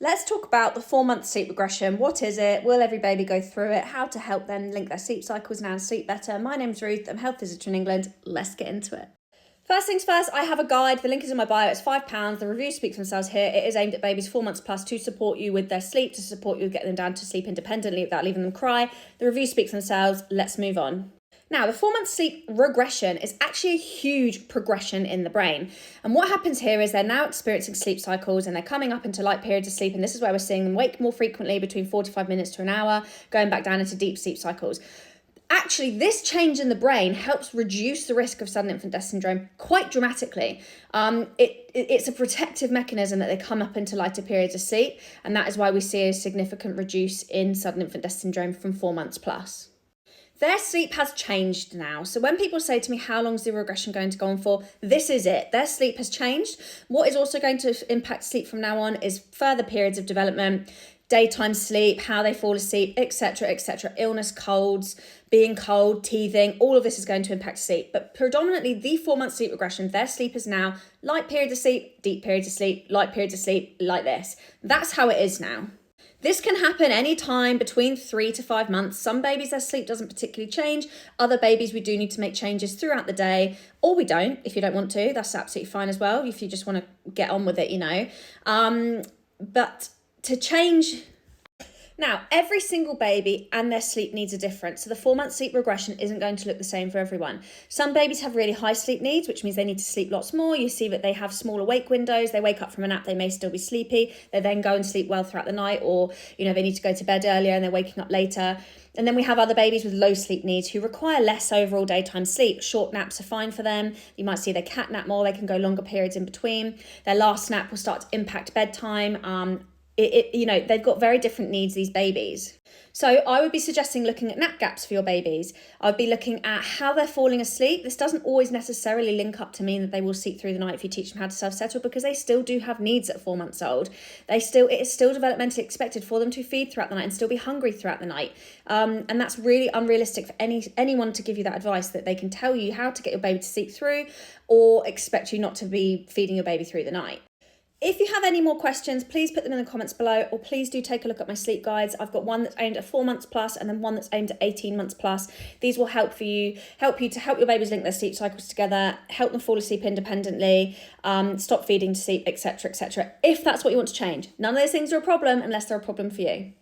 Let's talk about the 4-month sleep regression. What is it? Will every baby go through it? How to help them link their sleep cycles now and sleep better. My name's Ruth. I'm a health visitor in England. Let's get into it. First things first, I have a guide. The link is in my bio. It's £5. The reviews speak for themselves here. It is aimed at babies 4 months plus to support you with their sleep, to support you with getting them down to sleep independently without leaving them cry. The reviews speak for themselves. Let's move on. Now, the 4-month sleep regression is actually a huge progression in the brain. And what happens here is they're now experiencing sleep cycles and they're coming up into light periods of sleep. And this is where we're seeing them wake more frequently, between 45 minutes to an hour, going back down into deep sleep cycles. Actually, this change in the brain helps reduce the risk of sudden infant death syndrome quite dramatically. It's a protective mechanism that they come up into lighter periods of sleep. And that is why we see a significant reduce in sudden infant death syndrome from 4 months plus. Their sleep has changed now. So when people say to me, how long is the regression going to go on for? This is it. Their sleep has changed. What is also going to impact sleep from now on is further periods of development, daytime sleep, how they fall asleep, etc., etc. Illness, colds, being cold, teething, all of this is going to impact sleep. But predominantly the 4-month sleep regression, their sleep is now light periods of sleep, deep periods of sleep, light periods of sleep, like this. That's how it is now. This can happen anytime between 3 to 5 months. Some babies, their sleep doesn't particularly change. Other babies, we do need to make changes throughout the day, or we don't. If you don't want to, that's absolutely fine as well. If you just want to get on with it, But to change... Now, every single baby and their sleep needs are different. So the 4-month sleep regression isn't going to look the same for everyone. Some babies have really high sleep needs, which means they need to sleep lots more. You see that they have smaller wake windows. They wake up from a nap, they may still be sleepy. They then go and sleep well throughout the night, or, they need to go to bed earlier and they're waking up later. And then we have other babies with low sleep needs who require less overall daytime sleep. Short naps are fine for them. You might see their cat nap more. They can go longer periods in between. Their last nap will start to impact bedtime. They've got very different needs, these babies. So I would be suggesting looking at nap gaps for your babies. I would be looking at how they're falling asleep. This doesn't always necessarily link up to mean that they will sleep through the night if you teach them how to self-settle, because they still do have needs at 4 months old. It is still developmentally expected for them to feed throughout the night and still be hungry throughout the night. And that's really unrealistic for anyone to give you that advice, that they can tell you how to get your baby to sleep through or expect you not to be feeding your baby through the night. If you have any more questions, please put them in the comments below, or please do take a look at my sleep guides. I've got one that's aimed at 4 months plus and then one that's aimed at 18 months plus. These will help you to help your babies link their sleep cycles together, help them fall asleep independently, stop feeding to sleep, etc., etc. If that's what you want to change. None of those things are a problem unless they're a problem for you.